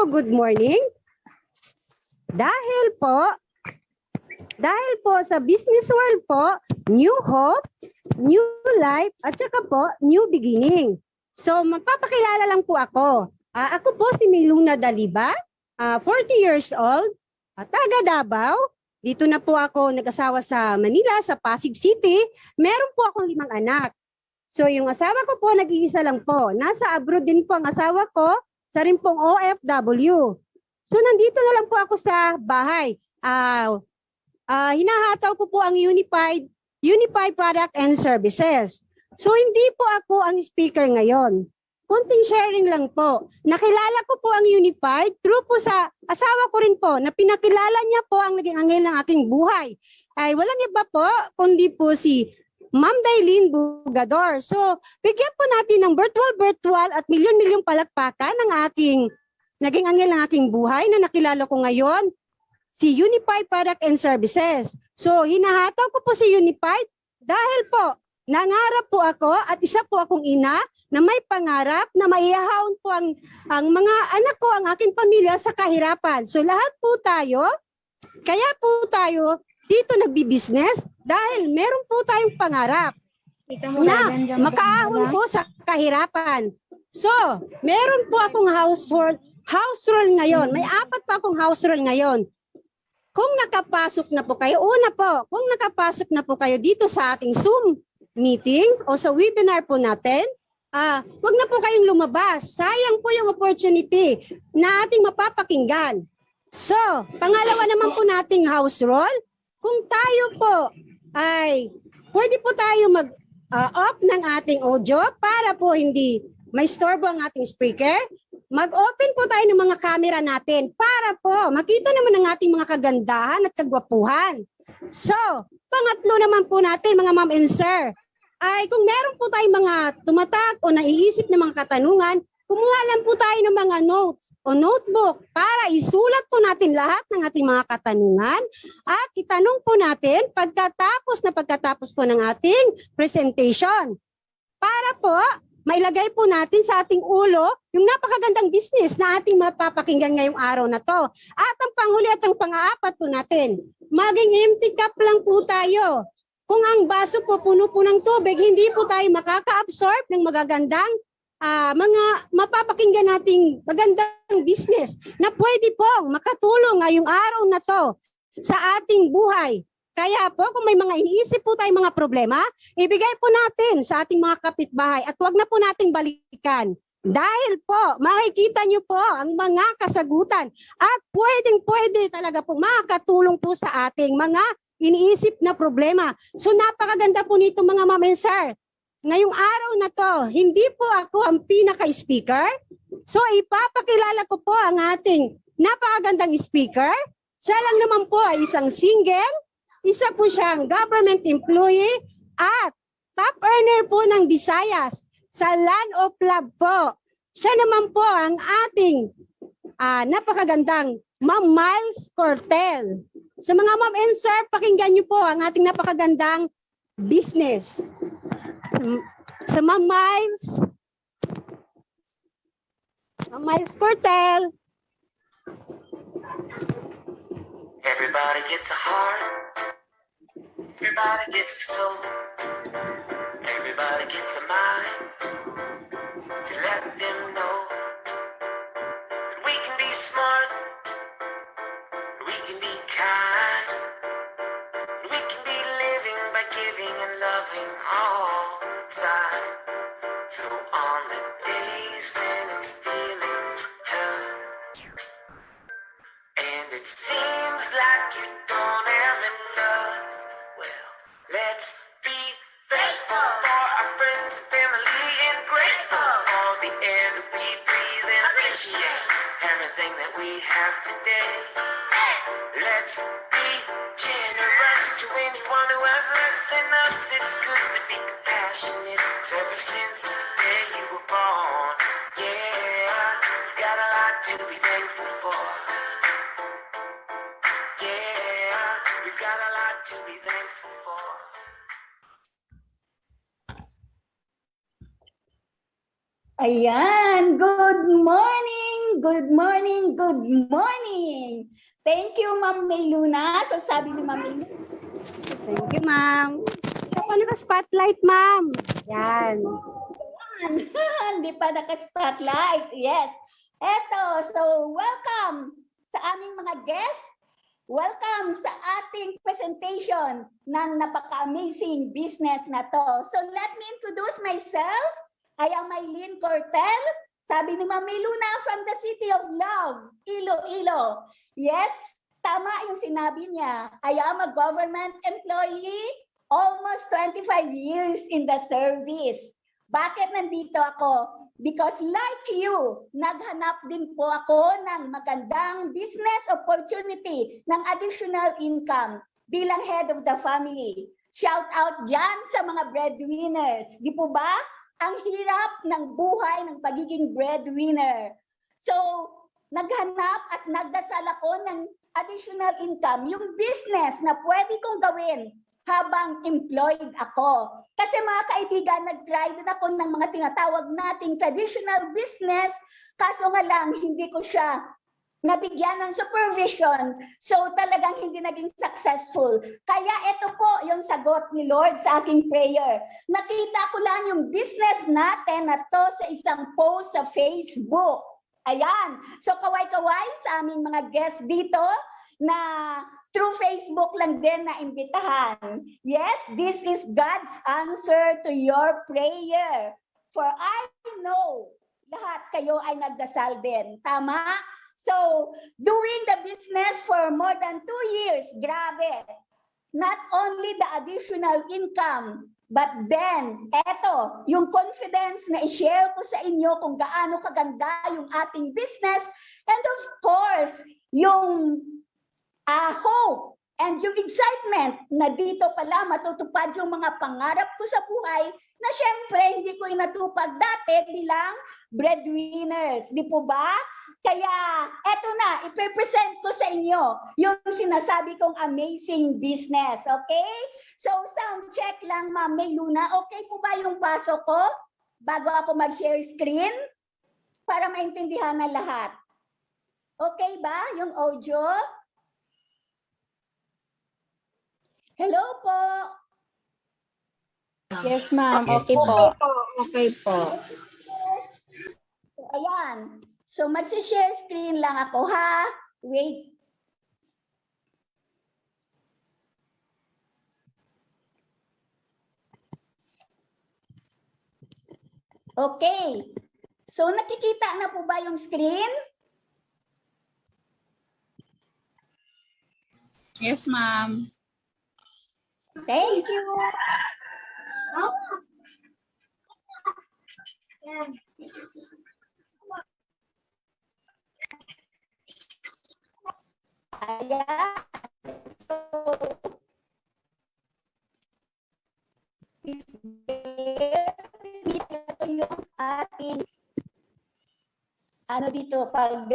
po, good morning. Dahil po sa business world po, new hope, new life, at saka po, new beginning. So magpapakilala lang po ako. Ako po si Miluna Daliba, 40 years old, taga Davao. Dito na po ako nag-asawa sa Manila, sa Pasig City. Meron po akong 5 anak. So yung asawa ko po, nag-iisa lang po. Nasa abroad din po ang asawa ko, sa rin pong OFW. So nandito na lang po ako sa bahay. Hinahataw ko po ang Unified Product and Services. So hindi po ako ang speaker ngayon. Kunting sharing lang po. Nakilala ko po ang Unified through po sa asawa ko rin po na pinakilala niya po ang naging anghel ng aking buhay. Ay walang iba po kundi po si Ma'am Daylene Bugador. So, bigyan po natin ng virtual at milyon-milyong palakpakan ng aking naging anghel ng aking buhay na nakilala ko ngayon, si Unified Product and Services. So, hinahataw ko po si Unified dahil po, nangarap po ako at isa po akong ina na may pangarap na maihahaon po ang mga anak ko, ang aking pamilya sa kahirapan. So, lahat po tayo, kaya po tayo dito nagbi-business dahil meron po tayong pangarap na makaahon po sa kahirapan. So, meron po akong house rule ngayon. May 4 pa akong house rule ngayon. Kung nakapasok na po kayo, kung nakapasok na po kayo dito sa ating Zoom meeting o sa webinar po natin, wag na po kayong lumabas. Sayang po yung opportunity na ating mapapakinggan. So, pangalawa naman po nating house rule, kung tayo po ay pwede po tayo mag-off ng ating audio para po hindi maistorbo ang ating speaker. Mag-open po tayo ng mga camera natin para po makita naman ang ating mga kagandahan at kagwapuhan. So, pangatlo naman po natin mga ma'am and sir, ay kung meron po tayong mga tumatak o naiisip na mga katanungan, kumuha lang po tayo ng mga notes o notebook para isulat po natin lahat ng ating mga katanungan at itanong po natin pagkatapos po ng ating presentation. Para po mailagay po natin sa ating ulo yung napakagandang business na ating mapapakinggan ngayong araw na to. At ang panghuli at ang pang-aapat po natin, maging empty cup lang po tayo. Kung ang baso po puno po ng tubig, hindi po tayo makaka-absorb ng magagandang mga mapapakinggan nating magandang business na pwede pong makatulong ngayong araw na to sa ating buhay. Kaya po kung may mga iniisip po tayong mga problema, ibigay po natin sa ating mga kapitbahay at wag na po nating balikan. Dahil po, makikita nyo po ang mga kasagutan at pwede talaga po makakatulong po sa ating mga iniisip na problema. So napakaganda po nito mga ma'am and sir. Ngayong araw na to, hindi po ako ang pinaka-speaker. So ipapakilala ko po ang ating napakagandang speaker. Siya lang naman po ay isang single, isa po siyang government employee at top earner po ng Visayas sa Land of Love po. Siya naman po ang ating napakagandang Ma'am Miles Cortel. So mga ma'am and sir, pakinggan niyo po ang ating napakagandang business. Sa Ma'am Miles Cortel. Everybody gets a heart. Everybody gets a soul. Everybody gets a mind to let them know that we can be smart, we can be kind, we can be living by giving and loving all the time. So on the days when it's feeling tough and it seems like you don't have enough, well, let's be thankful for our friends and family and grateful for the air that we breathe and appreciate everything that we have today. Let's be generous to anyone who has less than us. It's good to be compassionate, 'cause ever since the day you were born, yeah, you got a lot to be thankful for. Yeah, you've got a lot to be thankful for. Ayan, good morning, good morning, good morning. Thank you, Ma'am Mayluna. So sabi ni Ma'am Mayluna, Thank you, ma'am. Ito pa na spotlight, ma'am. Yan. hindi pa naka-spotlight. Yes. Eto, so welcome sa aming mga guests. Welcome sa ating presentation ng napaka-amazing business na to. So let me introduce myself. I am Maylene Cortel. Sabi ni Ma'am Mayluna from the City of Love, Iloilo. Yes, tama yung sinabi niya. I am a government employee, almost 25 years in the service. Bakit nandito ako? Because like you, naghanap din po ako ng magandang business opportunity ng additional income bilang head of the family. Shout out dyan sa mga breadwinners. Di po ba? Ang hirap ng buhay ng pagiging breadwinner. So, naghanap at nagdasal ako ng additional income, yung business na pwede kong gawin habang employed ako. Kasi mga kaibigan, nag-try din ako ng mga tinatawag nating traditional business, kaso nga lang hindi ko siya nabigyan ng supervision, so talagang hindi naging successful. Kaya ito po yung sagot ni Lord sa aking prayer. Nakita ko lang yung business natin na to sa isang post sa Facebook. Ayan. So kaway-kaway sa aming mga guests dito na through Facebook lang din na imbitahan. Yes, this is God's answer to your prayer. For I know lahat kayo ay nagdasal din. Tama? So, doing the business for more than 2 years, grabe. Not only the additional income, but then, eto, yung confidence na i-share ko sa inyo kung gaano kaganda yung ating business, and of course, yung hope and yung excitement na dito pala matutupad yung mga pangarap ko sa buhay na syempre hindi ko inatupag dati bilang breadwinners. Di po ba? Kaya eto na, ipe-present ko sa inyo yung sinasabi kong amazing business. Okay? So sound check lang, Ma'am Mayluna. Okay po ba yung pasok ko? Bago ako mag-share screen? Para maintindihan ng lahat. Okay ba yung audio? Hello po. Yes, ma'am. Yes, Okay ma'am. po. Okay po. So, ayan. So, magsi-share screen lang ako, ha? Wait. Okay. So, nakikita na po ba yung screen? Yes, ma'am. Thank you. Ayan. So, ito yung ating ano dito pag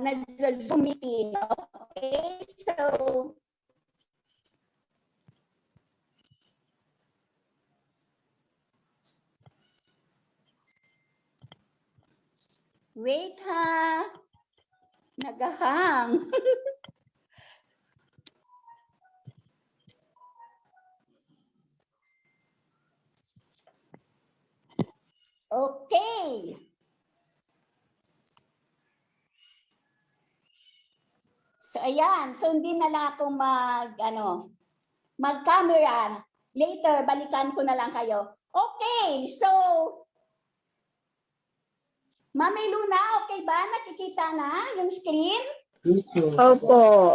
nasa-Zoom meeting. Okay, so wait ha. Nagahang. Okay. So ayan, so hindi na lang ako mag-camera. Later, balikan ko na lang kayo. Okay, so Ma'am Mayluna, okay ba? Nakikita na yung screen? Opo.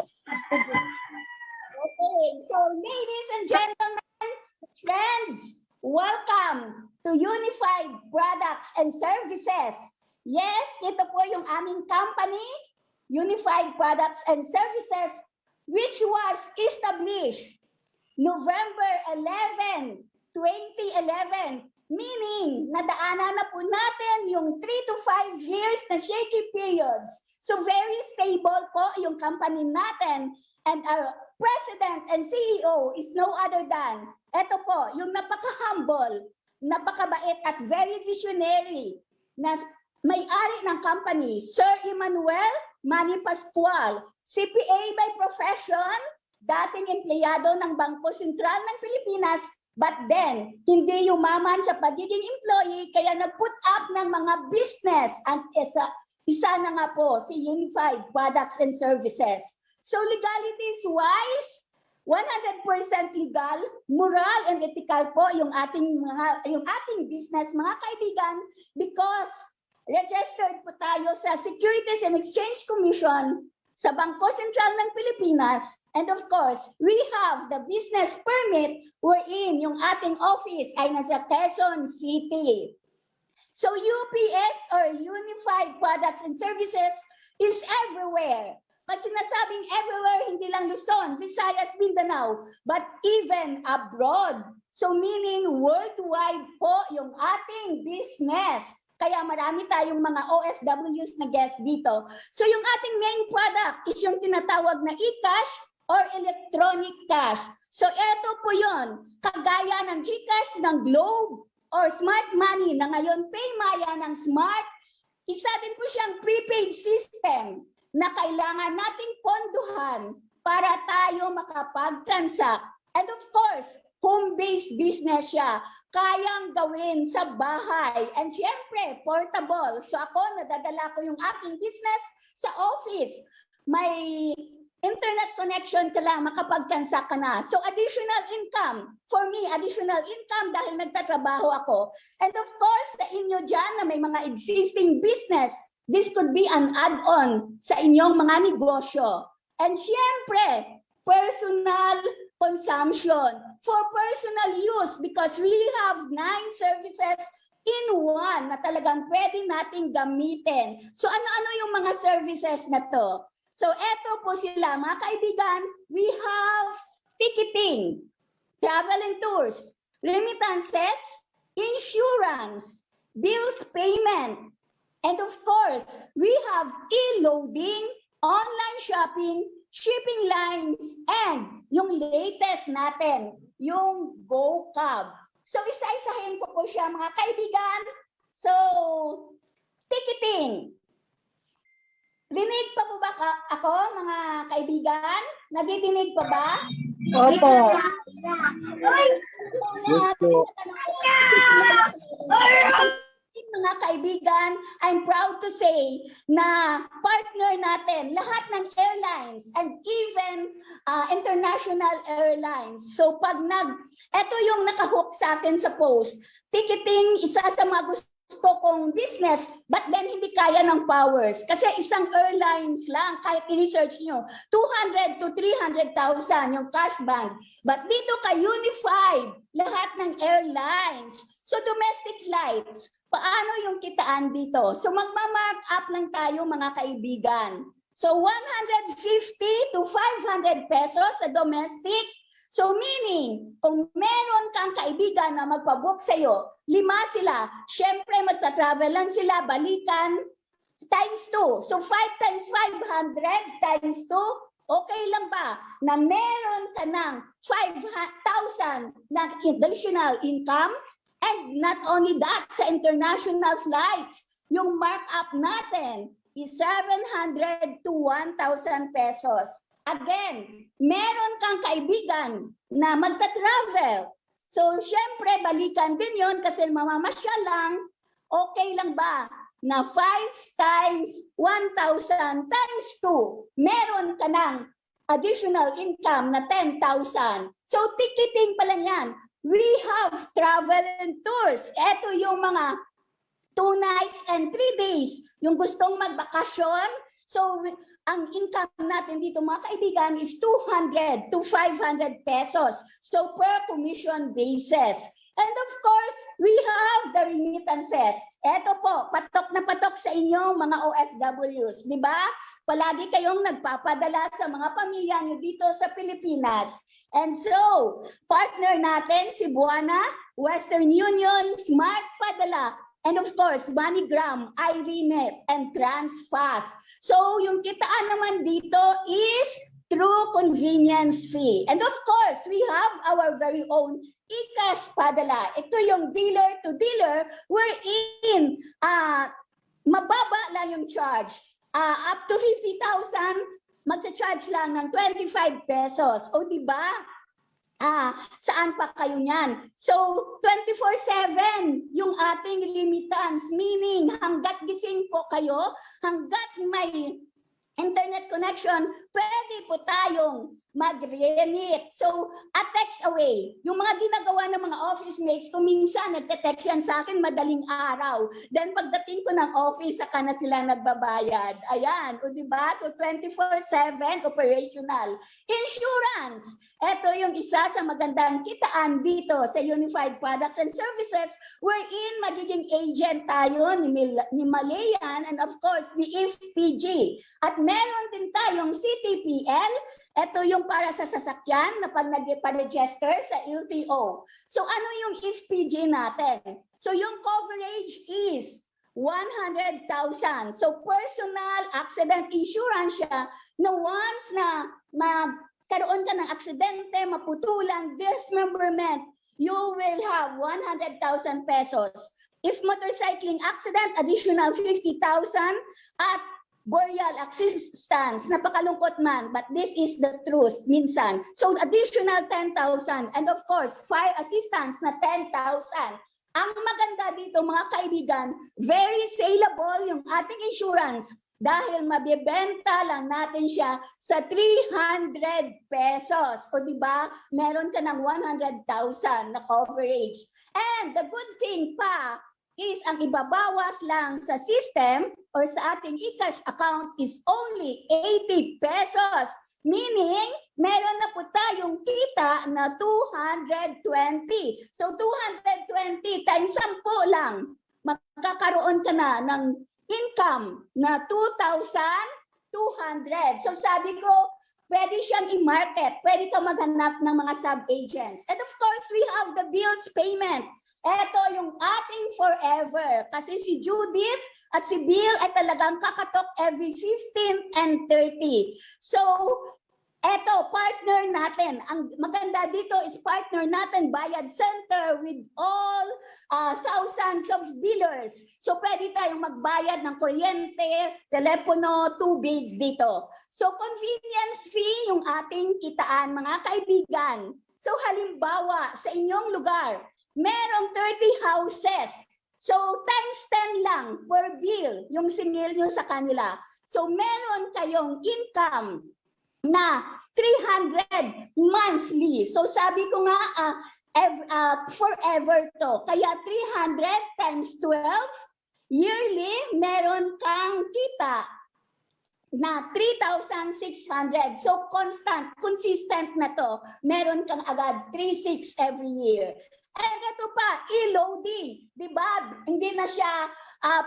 Okay, so ladies and gentlemen, friends, welcome to Unified Products and Services. Yes, ito po yung aming company, Unified Products and Services, which was established November 11, 2011, meaning nadaanan na po natin yung 3 to 5 years na shaky periods. So very stable po yung company natin, and our President and CEO is no other than, eto po, yung napaka-humble, napakabait at very visionary na may-ari ng company, Sir Emmanuel Manny Pascual, CPA by profession, dating empleyado ng Bangko Sentral ng Pilipinas, but then hindi yumaman sa pagiging employee kaya nag-put up ng mga business at isa na nga po si Unified Products and Services. So legalities wise, 100% legal, moral and ethical po yung ating business mga kaibigan, because registered po tayo sa Securities and Exchange Commission, sa Bangko Sentral ng Pilipinas, and of course, we have the business permit wherein yung ating office ay nasa Quezon City. So UPS or Unified Products and Services is everywhere. Pag sinasabing everywhere, hindi lang Luzon, Visayas, Mindanao, but even abroad. So meaning worldwide po yung ating business. Kaya marami tayong mga OFWs na guest dito. So yung ating main product is yung tinatawag na e-cash or electronic cash. So eto po yun, kagaya ng GCash ng Globe or Smart Money na ngayon PayMaya ng Smart, isa din po siyang prepaid system na kailangan nating ponduhan para tayo makapag-transact. And of course, home-based business siya. Kayang gawin sa bahay. And syempre, portable. So ako, nadadala ko yung aking business sa office. May internet connection ka lang, makapag-transact ka na. So additional income. For me, additional income dahil nagtatrabaho ako. And of course, sa inyo dyan na may mga existing business, this could be an add-on sa inyong mga negosyo. And syempre, personal consumption for personal use because we have 9 services in one na talagang pwede nating gamitin. So ano-ano yung mga services na to? So eto po sila mga kaibigan, we have ticketing, travel and tours, remittances, insurance, bills payment, and of course, we have e-loading, online shopping, shipping lines, and yung latest natin, yung GoCab. So isa-isahin ko po siya mga kaibigan. So, ticketing. Rinig pa po ba ako mga kaibigan? Nadidinig pa ba? Opo. Mga kaibigan, I'm proud to say na partner natin lahat ng airlines and even international airlines. So pag ito yung nakahook sa atin sa post, ticketing, isa sa mga gusto kong business, but then hindi kaya ng powers. Kasi isang airlines lang, kahit i-research nyo, 200 to 300,000 yung cash band. But dito ka Unified, lahat ng airlines. So domestic flights, paano yung kitaan dito? So magma-mark up lang tayo mga kaibigan. So 150 to 500 pesos sa domestic. So meaning, kung meron kang kaibigan na magpabook sa'yo, 5 sila, syempre magta-travel lang sila, balikan, times 2. So 5 times 500 times 2, okay lang ba na meron ka ng 5,000 na additional income? And not only that, sa international flights, yung markup natin is 700 to 1,000 pesos. Again, meron kang kaibigan na magta-travel. So, syempre, balikan din yon kasi mamamasya lang. Okay lang ba na 5 times 1,000 times 2, meron ka ng additional income na 10,000. So, ticketing pa lang yan. We have travel and tours. Ito yung mga 2 nights and 3 days. Yung gustong magbakasyon. So, ang income natin dito mga kaibigan is 200 to 500 pesos. So, per commission basis. And of course, we have the remittances. Ito po, patok na patok sa inyong mga OFWs. Di ba? Palagi kayong nagpapadala sa mga pamilya nyo dito sa Pilipinas. And so, partner natin si Buana, Western Union, Smart Padala, and of course, MoneyGram, IVNet, and TransFast. So, yung kitaan naman dito is through convenience fee. And of course, we have our very own e-cash padala. Ito yung dealer to dealer wherein mababa lang yung charge. Up to 50,000, magcha-charge lang ng 25 pesos. O di ba? Saan pa kayo niyan? So, 24/7 yung ating limitans, meaning hanggat gising po kayo, hanggat may internet connection, pwede po tayong mag-remit. So, a text away. Yung mga ginagawa ng mga office mates, kung minsan nagte-text yan sa akin madaling araw. Then pagdating ko ng office, saka na sila nagbabayad. Ayan, o diba? So, 24/7 operational. Insurance. Ito yung isa sa magandang kitaan dito sa Unified Products and Services wherein magiging agent tayo ni Malayan and of course ni FPG. At meron din tayong CTPL. Ito yung para sa sasakyan na pag nagpa-register sa LTO. So ano yung FPG natin? So yung coverage is 100,000. So personal accident insurance siya na once na magkaroon ka ng aksidente, maputulan, dismemberment, you will have 100,000 pesos. If motorcycling accident, additional 50,000 at burial assistance, napakalungkot man, but this is the truth minsan. So additional 10,000 and of course, fire assistance na 10,000. Ang maganda dito mga kaibigan, very saleable yung ating insurance dahil mabibenta lang natin siya sa 300 pesos. O di ba? Meron ka ng 100,000 na coverage. And the good thing pa is ang ibabawas lang sa system or sa ating e-cash account is only 80 pesos. Meaning, meron na po tayong kita na 220. So 220 times 10 lang, magkakaroon ka na ng income na 2,200. So sabi ko, pwede siyang i-market, pwede kang maghanap ng mga sub-agents. And of course, we have the bills payment. Ito yung ating forever. Kasi si Judith at si Bill ay talagang kakatok every 15 and 30. So, eto, partner natin. Ang maganda dito is partner natin, Bayad Center with all thousands of billers. So, pwede tayong magbayad ng kuryente, telepono, tubig dito. So, convenience fee yung ating kitaan, mga kaibigan. So, halimbawa, sa inyong lugar, merong 30 houses. So, times 10 lang per bill yung sinil nyo sa kanila. So, meron kayong income na 300 monthly. So, sabi ko nga, forever to. Kaya 300 times 12, yearly, meron kang kita na 3,600. So, consistent na to. Meron kang agad 3,600 every year. And ito pa, e-loading. Diba? Hindi na siya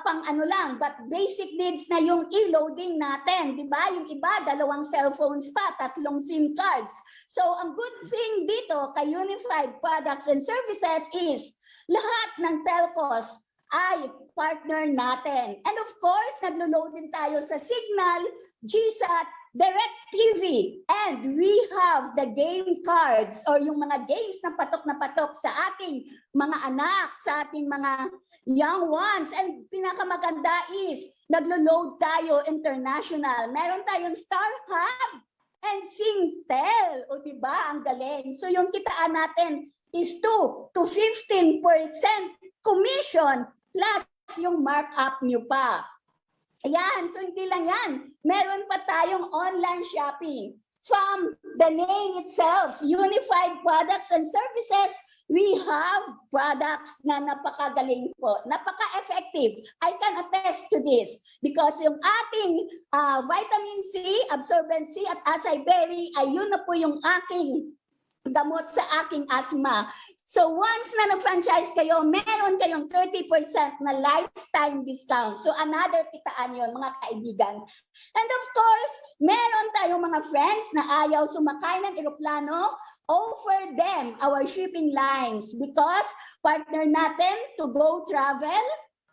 pang ano lang, but basic needs na yung e-loading natin. Diba? Yung iba, 2 cellphones pa, 3 SIM cards. So, ang good thing dito kay Unified Products and Services is lahat ng telcos ay partner natin. And of course, naglo-load din tayo sa Signal, GSAT, DirecTV, and we have the game cards or yung mga games na patok sa ating mga anak, sa ating mga young ones. And pinakamaganda is naglo-load tayo international. Meron tayong StarHub and Singtel. O diba? Ang galing. So yung kitaan natin is 2 to 15% commission plus yung markup nyo pa. Ayan, so hindi lang yan. Meron pa tayong online shopping. From the name itself, Unified Products and Services, we have products na napakagaling po, napaka-effective. I can attest to this because yung ating vitamin C, absorbent C at acai berry, ay yun na po yung aking gamot sa aking asthma. So once na nag-franchise kayo, meron kayong 30% na lifetime discount. So another kitaan yun, mga kaibigan. And of course, meron tayong mga friends na ayaw sumakay ng eroplano, offer them our shipping lines because partner natin to go travel,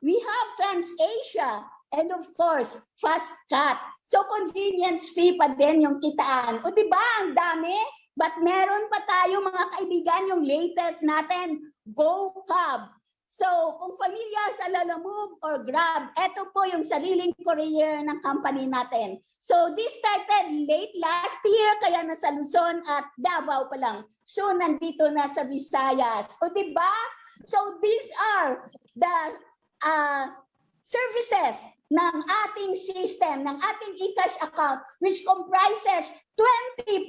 we have TransAsia and of course, FastChat. So convenience fee pa din yung kitaan. O diba, ang dami? But meron pa tayo mga kaibigan, yung latest natin, Go Cub. So, kung familiar sa Lalamove or Grab, ito po yung sariling courier ng company natin. So, this started late last year, kaya nasa Luzon at Davao pa lang. So, nandito na sa Visayas. O, diba? So, these are the services ng ating system, ng ating eCash account, which comprises 20%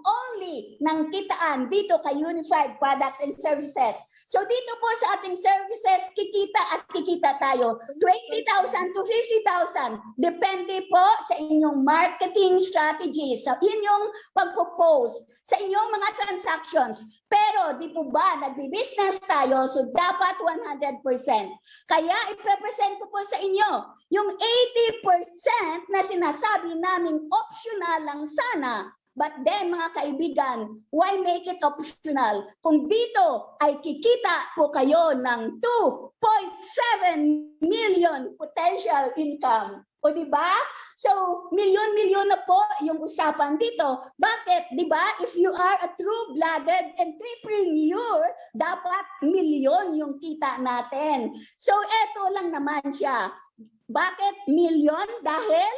only ng kitaan dito kay Unified Products and Services. So dito po sa ating services, kikita at kikita tayo. 20,000 to 50,000. Depende po sa inyong marketing strategies, sa inyong pagpo-post, sa inyong mga transactions. Pero di po ba, nagbi-business tayo, so dapat 100%. Kaya ipe-present ko po sa inyo yung 80% na sinasabi namin optional lang sana. But then, mga kaibigan, why make it optional? Kung dito ay kikita po kayo ng 2.7 million potential income. O diba? So, milyon-milyon na po yung usapan dito. Bakit? Diba? If you are a true-blooded entrepreneur, dapat milyon yung kita natin. So, eto lang naman siya. Bakit milyon? Dahil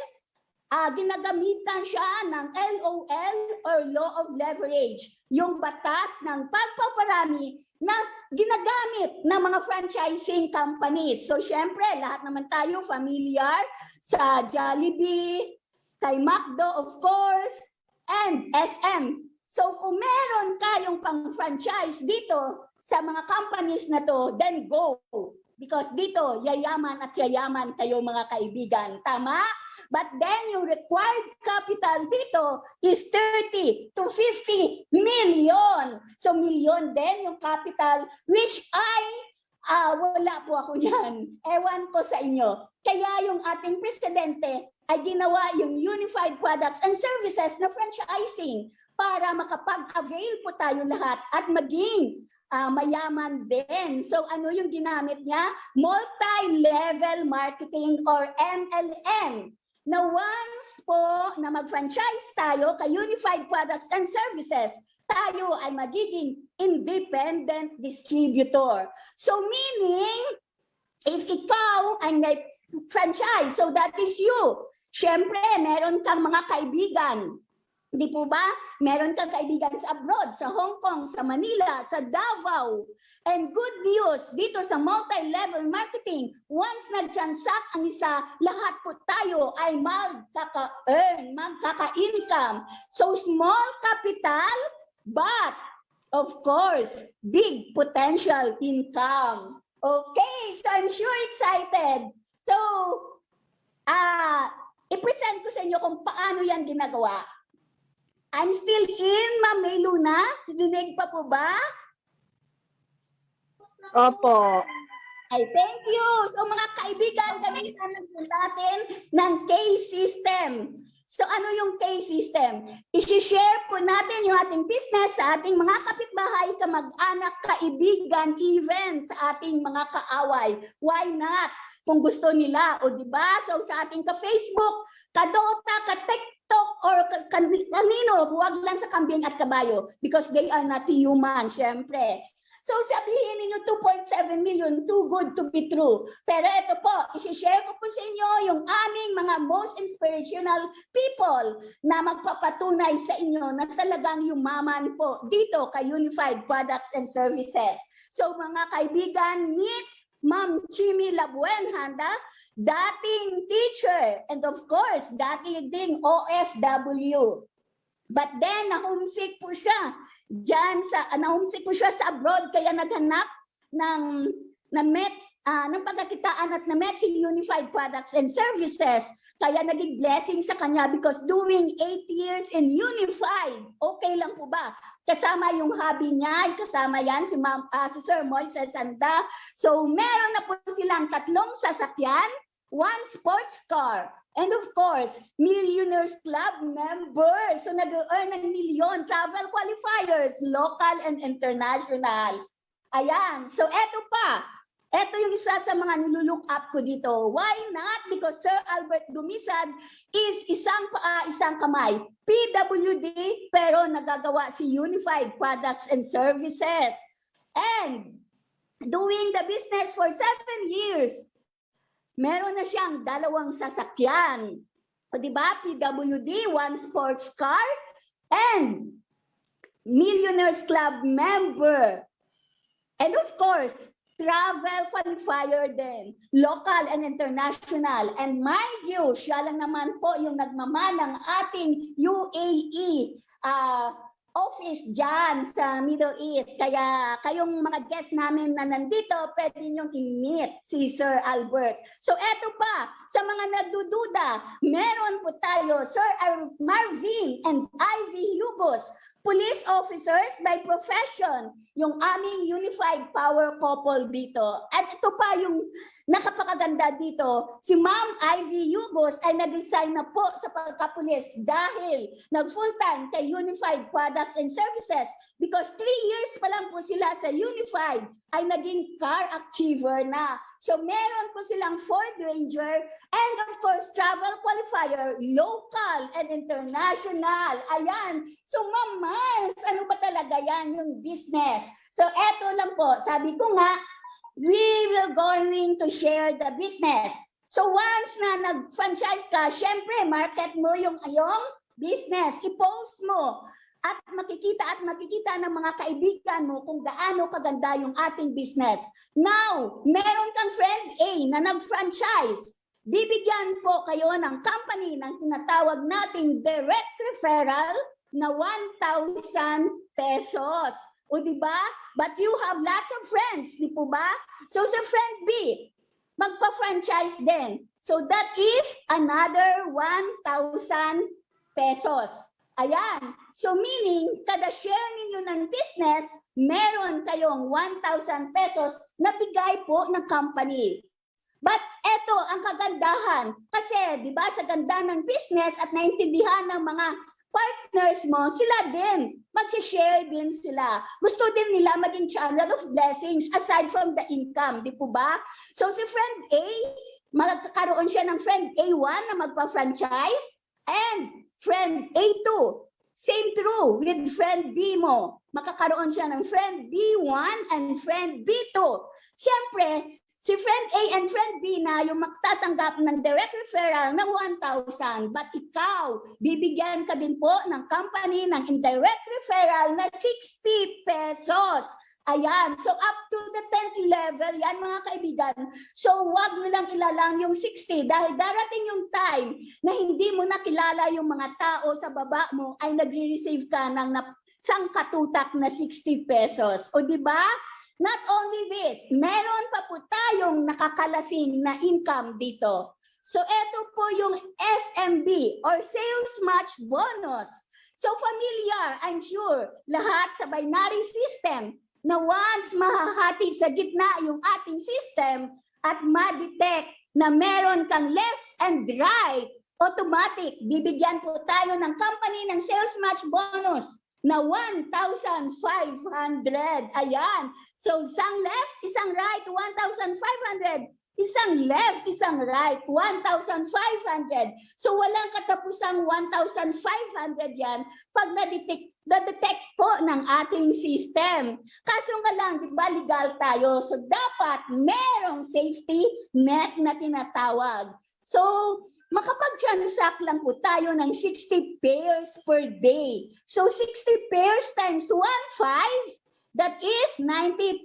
ginagamitan siya ng LOL or Law of Leverage, yung batas ng pagpaparami na ginagamit ng mga franchising companies. So syempre, lahat naman tayo familiar sa Jollibee, kay McDo of course, and SM. So kung meron kayong pang-franchise dito sa mga companies na to, then go. Because dito, yayaman at yayaman kayo mga kaibigan. Tama? But then yung required capital dito is 30 to 50 million. So million din yung capital, which wala po ako yan. Ewan ko sa inyo. Kaya yung ating presidente ay ginawa yung Unified Products and Services na franchising para makapag-avail po tayo lahat at maging mayaman din. So ano yung ginamit niya? Multi-level marketing or MLM. Na once po na mag-franchise tayo kay Unified Products and Services, tayo ay magiging independent distributor. So meaning, if ikaw ay franchise, so that is you. Siyempre, meron kang mga kaibigan. Di po ba? Meron kang kaibigan sa abroad, sa Hong Kong, sa Manila, sa Davao. And good news, dito sa multi-level marketing, once nag-transact ang isa, lahat po tayo ay magkaka-earn, magkaka-income. So small capital, but of course, big potential income. Okay, so I'm sure excited. So, i-present ko sa inyo kung paano yan ginagawa. I'm still in, Ma'am May Luna. Dinig pa po ba? Opo. Ay, thank you. So mga kaibigan, gamitan natin ng K-System. So ano yung K-System? I-share po natin yung ating business sa ating mga kapitbahay, kamag-anak, kaibigan, even sa ating mga kaaway. Why not? Kung gusto nila, o diba? So sa ating ka-Facebook, ka-Dota, ka-TikTok, or kanino, huwag lang sa kambing at kabayo because they are not human, syempre. So sabihin ninyo 2.7 million, too good to be true. Pero ito po, isi-share ko po sa inyo yung aming mga most inspirational people na magpapatunay sa inyo na talagang yumaman po dito kay Unified Products and Services. So mga kaibigan, meet Ma'am Chimi Labuenhanda, dating teacher, and of course, dating ding OFW. But then, na-homesick po siya. Na-homesick po siya sa abroad, kaya naghanap ng pagkakitaan at na-met si Unified Products and Services. Kaya naging blessing sa kanya because doing 8 years in Unified, okay lang po ba? Kasama yung hobby niya, kasama yan si Sir Moises Sanda. So meron na po silang 3 sasakyan, 1 sports car, and of course, Millionaires Club members. So nag-earn ng milyon, travel qualifiers, local and international. Ayan, so eto pa. Ito yung isa sa mga nilulook up ko dito. Why not? Because Sir Albert Dumisad is isang paa, isang kamay. PWD, pero nagagawa si Unified Products and Services. And doing the business for 7 years, meron na siyang 2 sasakyan. O diba? PWD, 1 sports car, and Millionaires Club member. And of course, travel qualifier din, local and international. And mind you, siya lang naman po yung nagmamana ng ating UAE office dyan sa Middle East. Kaya kayong mga guests namin na nandito, pwede niyong i-meet si Sir Albert. So eto pa, sa mga nagdududa, meron po tayo Sir Marvin and Ivy Hugos, police officers by profession, yung aming unified power couple dito. At ito pa yung nakapakaganda dito, si Ma'am Ivy Hugos ay nag-resign na po sa pagkapulis dahil nag-full-time kay Unified Products and Services because 3 years pa lang po sila sa Unified ay naging car achiever na. So meron po silang Ford Ranger and of course travel qualifier, local and international. Ayan. So mamas, ano ba talaga yan yung business? So eto lang po, sabi ko nga, we will going to share the business. So once na nag-franchise ka, syempre market mo yung business, i-post mo. At makikita ng mga kaibigan mo kung gaano kaganda yung ating business. Now, meron kang friend A na nag-franchise. Bibigyan po kayo ng company ng tinatawag nating direct referral na 1,000 pesos. O diba? But you have lots of friends, di po ba? So sa friend B, magpa-franchise din. So that is another 1,000 pesos. Ayan. So meaning, kada share ninyo ng business, meron kayong 1,000 pesos na bigay po ng company. But eto ang kagandahan. Kasi, di ba, sa ganda ng business at naintindihan ng mga partners mo, sila din. Mag-share din sila. Gusto din nila maging channel of blessings aside from the income. Di po ba? So si friend A, magkakaroon siya ng friend A1 na magpa-franchise and friend A2. Same true with friend B mo. Makakaroon siya ng friend B1 and friend B2. Siyempre, si friend A and friend B na yung magtatanggap ng direct referral ng 1,000. But ikaw, bibigyan ka din po ng company ng indirect referral na 60 pesos. Ayan. So up to the 10th level, yan mga kaibigan. So wag mo lang ilalang yung 60 dahil darating yung time na hindi mo nakilala yung mga tao sa baba mo ay nagre-receive ka ng sangkatutak na 60 pesos. O di ba? Not only this, meron pa po tayong nakakalasing na income dito. So ito po yung SMB or Sales Match Bonus. So familiar, I'm sure, lahat sa binary system na once mahahati sa gitna yung ating system at ma-detect na meron kang left and right, automatic, bibigyan po tayo ng company ng sales match bonus na 1,500. Ayan. So isang left, isang right, 1,500. Isang left, isang right, 1,500. So walang katapusang 1,500 yan pag na-detect po ng ating system. Kaso nga lang, di ba, legal tayo. So dapat merong safety net na tinatawag. So makapag-transact lang po tayo ng 60 pairs per day. So 60 pairs times 1,500. That is 90,000.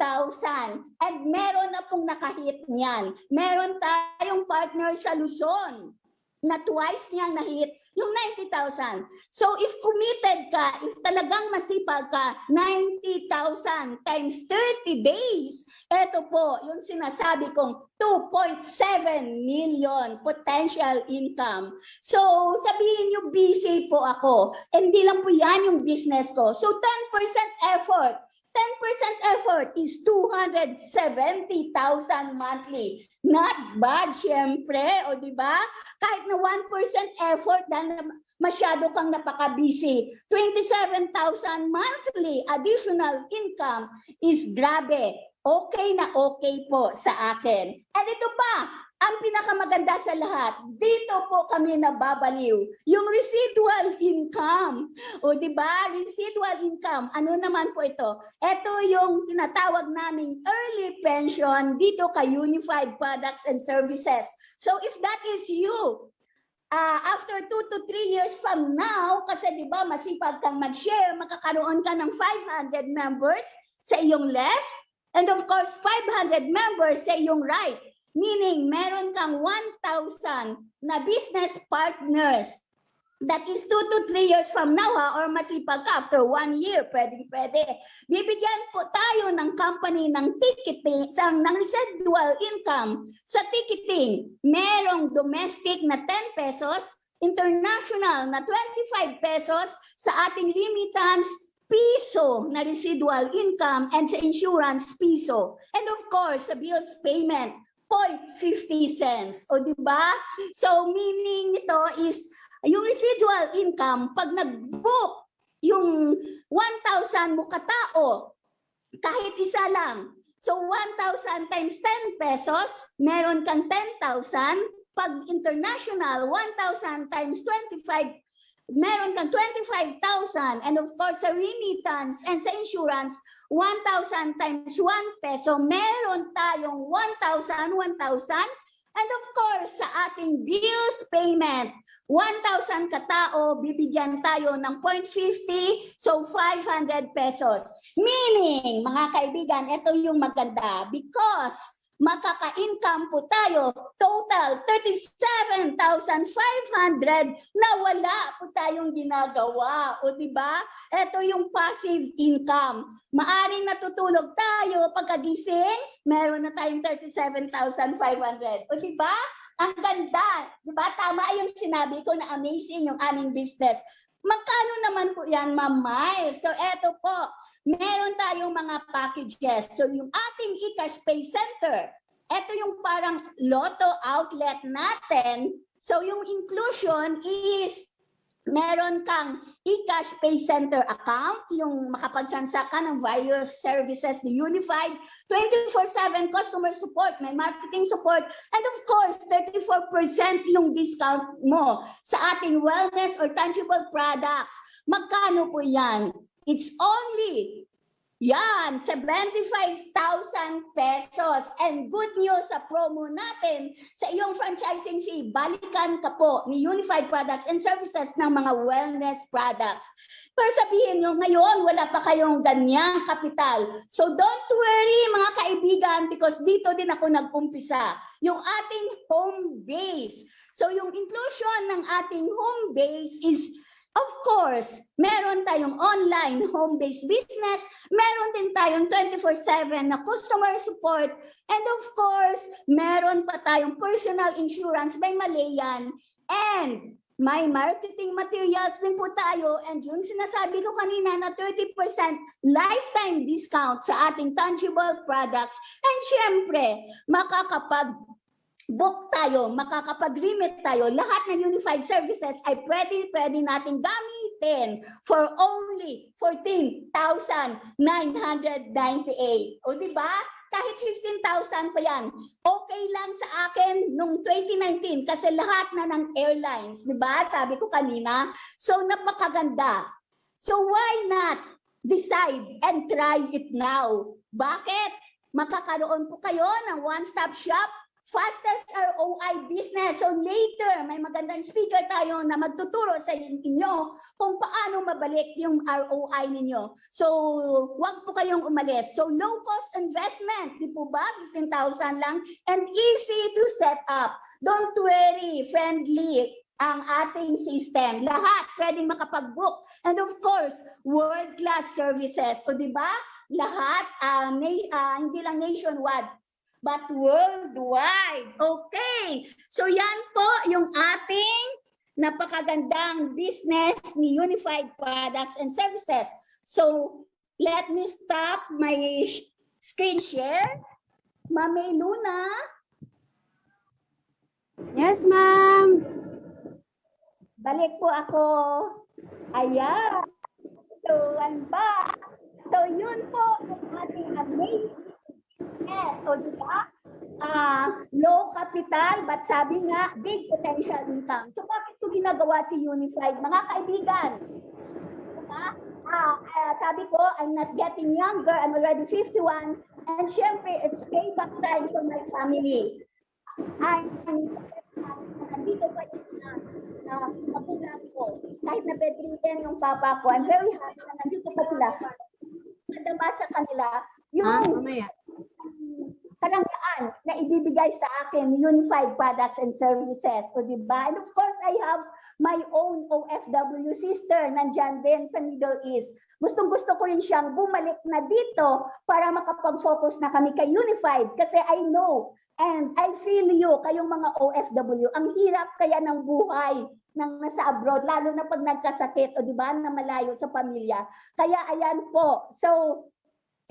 And meron na pong nakahit niyan. Meron tayong partner sa Luzon na twice niyang nahit yung 90,000. So if committed ka, if talagang masipag ka, 90,000 times 30 days, ito po yung sinasabi kong 2.7 million potential income. So sabihin nyo, busy po ako. Hindi lang po yan yung business ko. So 10% effort. 10% effort is 270,000 monthly. Not bad, syempre, o di ba? Kahit na 1% effort dahil masyado kang napaka-busy. 27,000 monthly additional income is grabe. okay na okay po sa akin. And ito pa, ang pinakamaganda sa lahat, dito po kami nababaliw, yung residual income. O di ba? Residual income, ano naman po ito? Ito yung tinatawag naming early pension dito kay Unified Products and Services. So if that is you, after 2 to 3 years from now, kasi di ba masipag kang mag-share, makakaroon ka ng 500 members sa iyong left, and of course 500 members sa iyong right. Meaning, meron kang 1,000 na business partners. That is 2 to 3 years from now, or masipag ka after 1 year, pwede. Bibigyan po tayo ng company ng ticketing, ng residual income sa ticketing. Merong domestic na 10 pesos, international na 25 pesos, sa ating remittance, piso na residual income, and sa insurance, piso. And of course, sa bills payment, 0.50 cents. O diba? So meaning nito is yung residual income, pag nag-book yung 1,000 mo katao, kahit isa lang. So 1,000 times 10 pesos, meron kang 10,000. Pag international, 1,000 times 25, meron kang 25,000. And of course, sa remittance and sa insurance, 1,000 times 1 peso, meron tayong 1,000. And of course, sa ating bills payment, 1,000 katao, bibigyan tayo ng 0.50, so 500 pesos. Meaning, mga kaibigan, ito yung maganda because makaka-income po tayo total 37,500 na wala po tayong ginagawa. O diba? Ito yung passive income. Maaring natutulog tayo pagkagising, meron na tayong 37,500. O diba? Ang ganda. Diba? Tama yung sinabi ko na amazing yung aming business. Magkano naman po yan, Ma'am Mai? So eto po, meron tayong mga packages. So yung ating eCash Pay Center, ito yung parang lotto outlet natin. So yung inclusion is meron kang eCash Pay Center account, yung makapag-transact ka ng various services ni Unified, 24/7 customer support, may marketing support, and of course, 34% yung discount mo sa ating wellness or tangible products. Magkano po yan? It's only, yan, 75,000 pesos. And good news sa promo natin, sa iyong franchising fee, balikan ka po ni Unified Products and Services ng mga wellness products. Pero sabihin nyo, ngayon, wala pa kayong ganyang kapital. So don't worry mga kaibigan because dito din ako nag-umpisa. Yung ating home base. So yung inclusion ng ating home base is, of course, meron tayong online home-based business, meron din tayong 24/7 na customer support, and of course, meron pa tayong personal insurance by Malayan, and may marketing materials din po tayo, and yung sinasabi ko kanina na 30% lifetime discount sa ating tangible products, and syempre, book tayo, makakapag-limit tayo, lahat ng Unified Services ay pwede nating gamitin for only 14,998. O diba? Kahit 15,000 pa yan. Okay lang sa akin nung 2019 kasi lahat na ng airlines, diba? Sabi ko kanina. So napakaganda. So why not decide and try it now? Bakit? Makakaroon po kayo ng one-stop shop, fastest ROI business. So later, may magandang speaker tayo na magtuturo sa inyo kung paano mabalik yung ROI ninyo. So, wag po kayong umalis. So, low cost investment, di po ba? 15,000 lang and easy to set up. Don't worry, friendly ang ating system. Lahat pwedeng makapag-book. And of course, world-class services. O di ba? Lahat, hindi lang nationwide, but worldwide. Okay. So yan po yung ating napakagandang business ni Unified Products and Services. So let me stop my screen share. Ma'am Luna. Yes, ma'am. Balik po ako. Ayan. So, ba? So yun po ang ating amazing Yes, so di ba? Low capital, but sabi nga, big potential income. So bakit ito ginagawa si Unified? Mga kaibigan, diba? Sabi ko, I'm not getting younger, I'm already 51, and syempre, it's payback time for my family. Nandito pa yung magulang ko. Kahit na bedridden yung papa ko, I'm very happy na nandito pa sila. Nadama sa kanila yung Mamaya. karangyaan na ibibigay sa akin Unified Products and Services. O diba? And of course, I have my own OFW sister nandyan din sa Middle East. Gustong-gusto ko rin siyang bumalik na dito para makapag-focus na kami kay Unified kasi I know and I feel you, kayong mga OFW, ang hirap kaya ng buhay ng nasa abroad, lalo na pag nagkasakit o diba, na malayo sa pamilya. Kaya ayan po. So,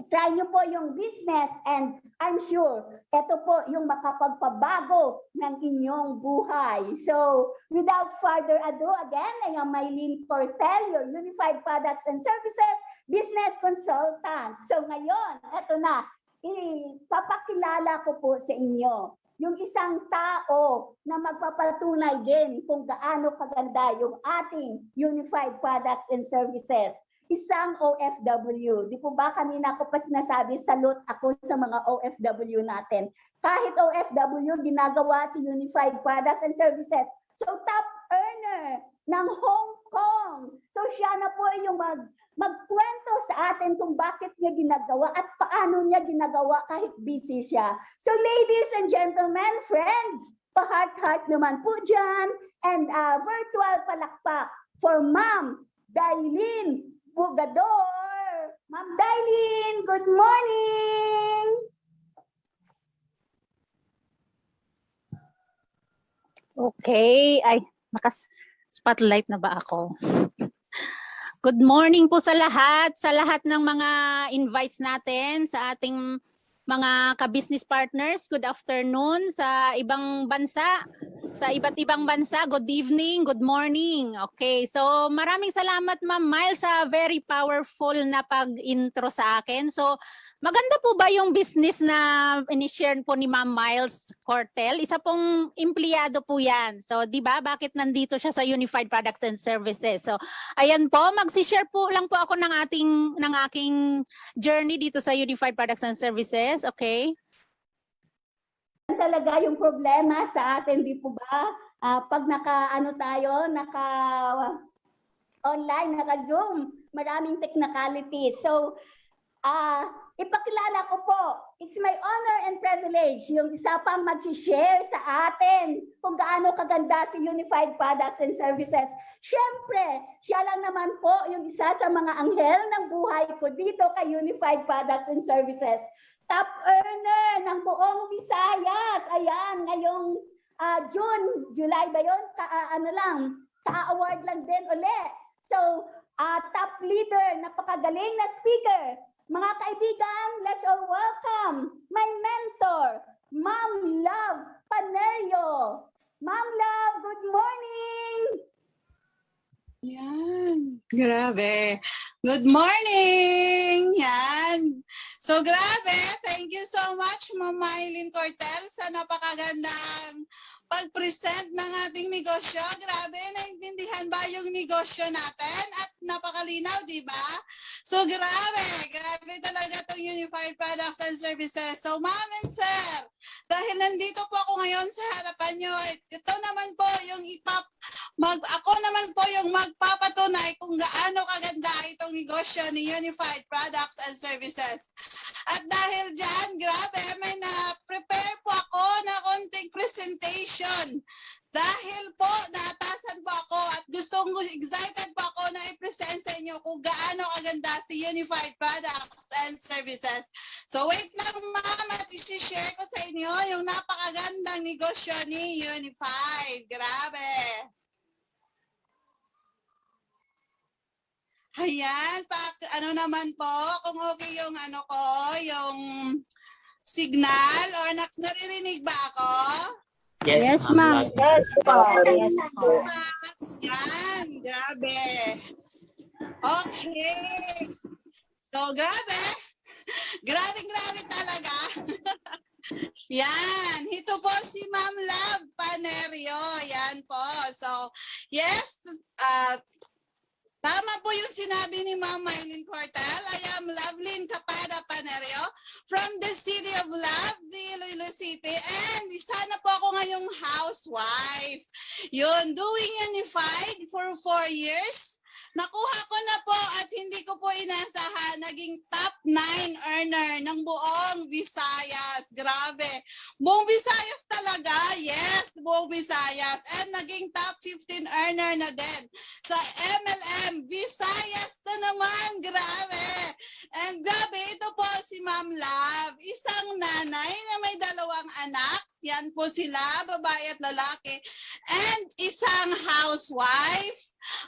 try nyo po yung business and I'm sure ito po yung makapagpabago ng inyong buhay. So, without further ado, again, I am Mylene Cortel, your Unified Products and Services Business Consultant. So, ngayon, ito na, ipapakilala ko po sa inyo yung isang tao na magpapatunay din kung gaano kaganda yung ating Unified Products and Services. Isang OFW. Di po ba kanina ko pa sinasabi, salute ako sa mga OFW natin. Kahit OFW, ginagawa si Unified Products and Services. So top earner ng Hong Kong. So siya na po yung magkwento sa atin kung bakit niya ginagawa at paano niya ginagawa kahit busy siya. So ladies and gentlemen, friends, pa-heart-heart naman po dyan. And virtual palakpak for Ma'am Dailin Bugador. Ma'am Dailin, good morning! Okay. Ay, naka-spotlight na ba ako? Good morning po sa lahat ng mga invites natin, sa ating mga ka-business partners. Good afternoon sa ibang bansa, sa iba't ibang bansa. Good evening, good morning. Okay, so maraming salamat Ma'am Miles sa very powerful na pag-intro sa akin. So maganda po ba yung business na in-share po ni Ma'am Miles Cortel? Isa pong empleyado po yan. So, di ba, bakit nandito siya sa Unified Products and Services? So, ayan po, mag-share po lang po ako ng aking journey dito sa Unified Products and Services. Okay? Talaga yung problema sa atin, di po ba? Pag naka-online, naka-Zoom, maraming technicalities. So, ipakilala ko po, it's my honor and privilege yung isa pang mag-share sa atin kung gaano kaganda si Unified Products and Services. Siyempre, siya lang naman po yung isa sa mga anghel ng buhay ko dito kay Unified Products and Services. Top earner ng buong Visayas. Ayan, ngayong July ba yun? Ka-award lang din ulit. So, top leader, napakagaling na speaker. Mga kaibigan, let's all welcome my mentor, Ma'am Love Panerio. Ma'am Love, good morning! Yan. Grabe. Good morning. Yan. So grabe. Thank you so much, Ma'am Mylene Cortel, sa napakagandang pag-present ng ating negosyo. Grabe, naintindihan ba yung negosyo natin? At napakalinaw, di ba? So grabe talaga itong Unified Products and Services. So ma'am and sir, dahil nandito po ako ngayon sa harapan nyo, ito naman po yung ako naman po yung magpapatunay kung gaano kaganda itong negosyo ni Unified Products and Services. At dahil dyan, grabe, may na-prepare po ako na konting presentation. Dahil po, naatasan po ako at excited po ako na i-present sa inyo kung gaano kaganda si Unified Products and Services. So wait lang ma'am at isi-share ko sa inyo yung napakagandang negosyo ni Unified. Grabe! Ayan, ano naman po, kung okay yung yung signal or naririnig ba ako? Yes, ma'am. Yes po. Yes po. Yan, grabe. Okay. So, grabe. Grabe talaga. Yan, ito po si Ma'am Love Panerio. Yan po. So, yes, tama po yung sinabi ni Ma'am Mylene Cortel. I am Lovelyn Capada Panerio from the city of Love, the Iloilo City. And isa na po ako ngayong housewife. Yun, doing Unified for 4 years. Nakuha ko na po at hindi ko po inasahan. Naging top 9 earner ng buong Visayas. Grabe. Buong Visayas talaga. Yes, buong Visayas. And naging top 15 earner na din sa MLM Visayas na naman. Grabe. And grabe, ito po si Ma'am Love. Isang nanay na may 2 anak. Yan po sila, babae at lalaki. And isang housewife,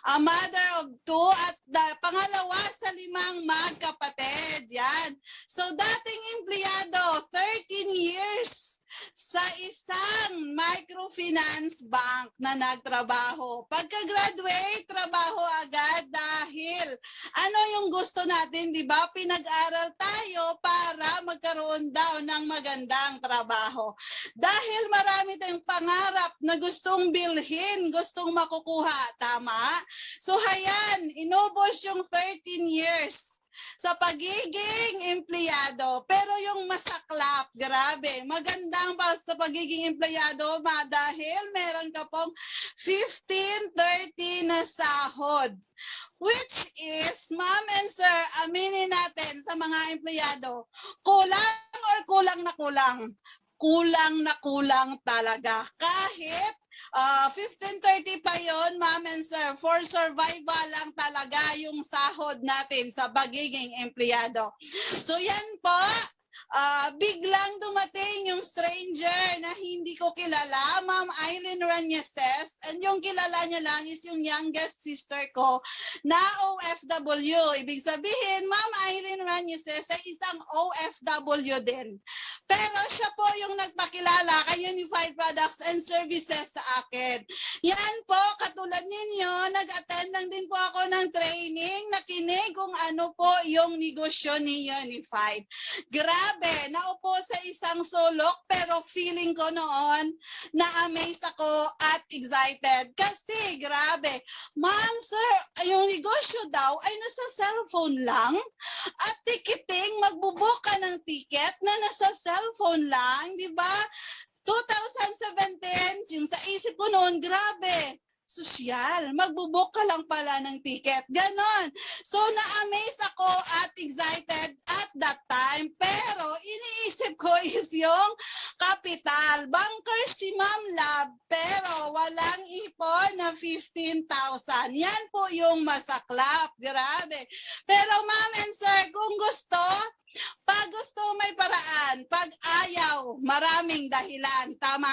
a mother of 2 at pangalawa sa 5 magkapatid. Yan. So dating empleyado, 13 years sa isang microfinance bank na nagtrabaho. Pagka-graduate, trabaho agad dahil ano yung gusto natin, di ba? Pinag-aral tayo para magkaroon daw ng magandang trabaho. Dahil marami tayong pangarap na gustong bilhin, gustong makukuha. Tama? So hayan, inubos yung 13 years sa pagiging empleyado. Pero yung masaklap, grabe, magandang pa sa pagiging empleyado dahil meron ka pong 15-30 na sahod. Which is, ma'am and sir, aminin natin sa mga empleyado, kulang or kulang na kulang? Kulang na kulang talaga. Kahit 15-30 pa yon, ma'am and sir, for survival lang talaga yung sahod natin sa pagiging empleyado. So yan po, biglang dumating yung stranger na hindi ko kilala, Ma'am Eileen Rañeses, and yung kilala niya lang is yung youngest sister ko na OFW. Ibig sabihin, Ma'am Eileen Rañeses ay isang OFW din. Pero siya po yung nagpakilala kay Unified Products and Services sa akin. Yan po, katulad ninyo, nag-attend lang din po ako ng training, nakinig kung ano po yung negosyo ni Unified. Grabe, naupo sa isang sulok pero feeling ko noon na-amaze ako at excited. Kasi grabe, ma'am, sir, yung negosyo daw ay nasa cellphone lang at ticketing, magbubook ka ng ticket na nasa cellphone lang, di ba? 2017, yung sa isip ko noon, grabe, sosyal, magbubook ka lang pala ng ticket. Ganon. So, na-amaze ako at excited at that time. Pero, iniisip ko is yung capital. Banker si Ma'am Love, pero walang ipon na 15,000. Yan po yung masaklap. Grabe. Pero, ma'am and sir, kung gusto, pag gusto may paraan, pag ayaw, maraming dahilan. Tama?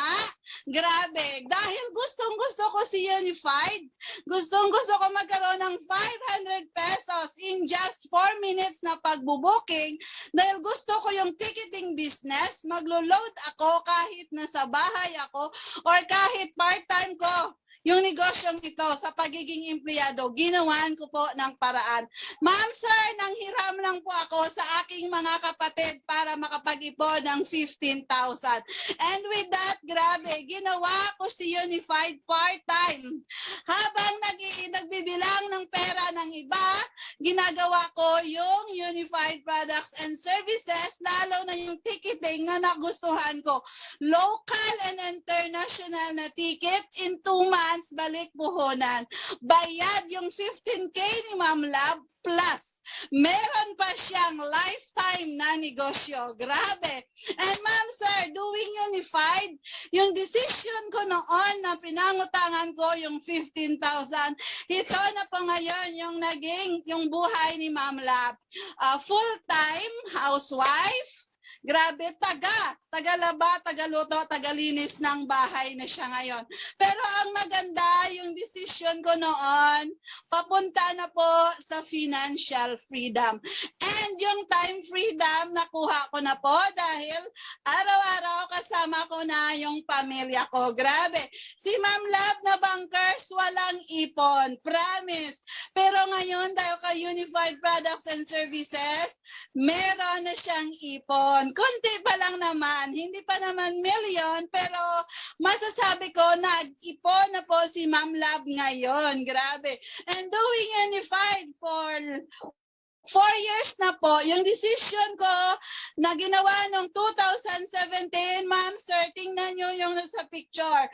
Grabe. Dahil gustong-gusto ko si Unified, gustong-gusto ko magkaroon ng 500 pesos in just 4 minutes na pagbubuking. Dahil gusto ko yung ticketing business, maglo-load ako kahit nasa bahay ako or kahit part-time ko. Yung negosyong ito sa pagiging empleyado, ginawan ko po ng paraan. Ma'am, sir, nanghiram lang po ako sa aking mga kapatid para makapag-ipon ng 15,000. And with that, grabe, ginawa ko si Unified part-time. Habang nagbibilang ng pera ng iba, ginagawa ko yung Unified Products and Services, lalo na yung ticketing na nagustuhan ko. Local and international na ticket in 2 months. Balik puhunan. Bayad yung 15K ni Ma'am Love plus. Meron pa siyang lifetime na negosyo. Grabe. And ma'am, sir, doing Unified, yung decision ko noon na pinangutangan ko yung 15,000, ito na po ngayon yung naging yung buhay ni Ma'am Love. Full-time housewife. Grabe, tagalaba, tagaluto, tagalinis ng bahay na siya ngayon. Pero ang maganda, yung decision ko noon, papunta na po sa financial freedom. And yung time freedom, nakuha ko na po dahil araw-araw kasama ko na yung pamilya ko. Grabe, si Ma'am Love na bankers, walang ipon. Promise. Pero ngayon, dahil kay Unified Products and Services, meron na siyang ipon. Kunti pa lang naman, hindi pa naman million, pero masasabi ko, nag-ipon na po si Ma'am Love ngayon. Grabe. And doing Unified for 4 years na po, yung decision ko na ginawa noong 2017, ma'am, sir, tingnan nyo yung nasa picture.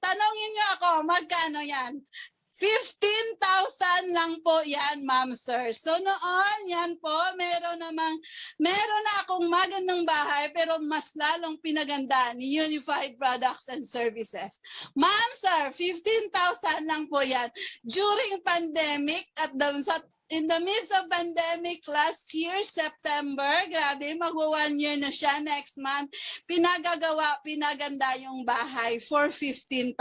Tanongin nyo ako, magkano yan? 15,000 lang po yan, ma'am, sir. So noon, yan po, meron na akong magandang bahay, pero mas lalong pinaganda ni Unified Products and Services. Ma'am, sir, 15,000 lang po yan. During pandemic, in the midst of pandemic last year, September, grabe, magwa 1 year na siya next month. Pinaganda yung bahay for 15,000.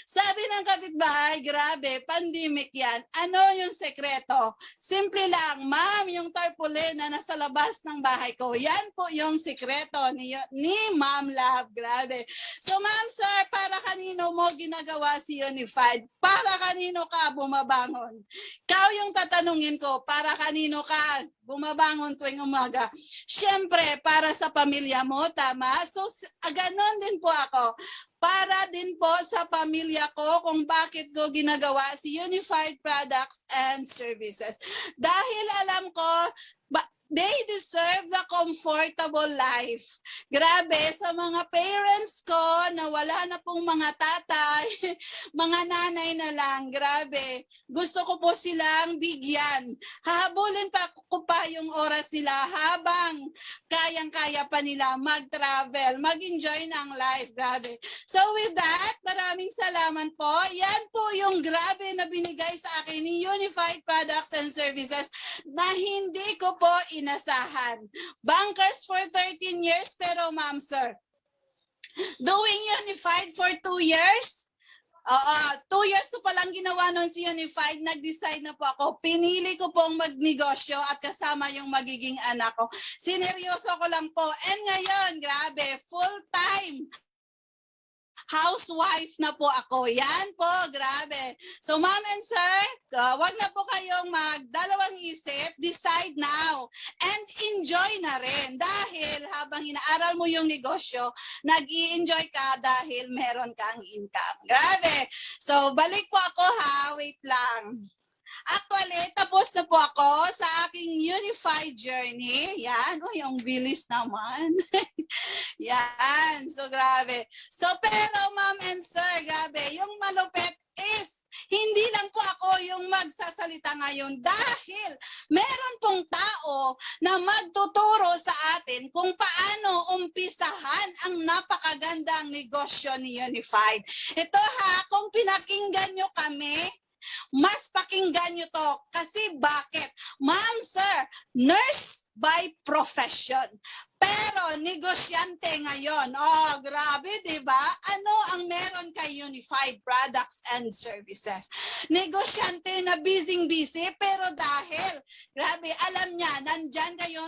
Sabi ng kapitbahay, grabe, pandemic yan. Ano yung sekreto? Simple lang, ma'am, yung tarpaulin na nasa labas ng bahay ko, yan po yung sekreto ni Ma'am Love. Grabe. So ma'am, sir, para kanino mo ginagawa si Unified? Para kanino ka bumabangon? Ikaw yung tatanungin ko, para kanino ka bumabangon tuwing umaga? Siyempre, para sa pamilya mo, tama? So, ganon din po ako. Para din po sa pamilya ko kung bakit ko ginagawa si Unified Products and Services. Dahil alam ko, they deserve the comfortable life. Grabe, sa mga parents ko na wala na pong mga tatay, mga nanay na lang, grabe. Gusto ko po silang bigyan. Hahabulin ko pa yung oras nila habang kayang-kaya pa nila mag-travel, mag-enjoy ng life. Grabe. So with that, maraming salamat po. Yan po yung grabe na binigay sa akin ni Unified Products and Services na hindi ko po inasahan. Bankers for 13 years, pero ma'am, sir, doing Unified for 2 years, 2 years ko palang ginawa nun si Unified, nag-decide na po ako. Pinili ko pong magnegosyo at kasama yung magiging anak ko. Sineryoso ko lang po. And ngayon, grabe, full-time housewife na po ako. Yan po, grabe. So ma'am and sir, wag na po kayong magdalawang isip, decide now and enjoy na rin. Dahil habang inaaral mo yung negosyo, nag-i-enjoy ka dahil meron kang income. Grabe. So balik po ako ha, wait lang. Actually, tapos na po ako sa aking Unified journey. Yan, yung bilis naman. Yan, so grabe. So pero ma'am and sir, grabe, yung malupit is, hindi lang po ako yung magsasalita ngayon dahil meron pong tao na magtuturo sa atin kung paano umpisahan ang napakagandang negosyo ni Unified. Ito ha, kung pinakinggan nyo kami, mas pakinggan nyo to. Kasi bakit? Ma'am, sir, nurse by profession. Pero negosyante ngayon. Oh, grabe, di ba? Ano ang meron kay Unified Products and Services? Negosyante na busy-busy, pero dahil, grabe, alam niya, nandyan kayo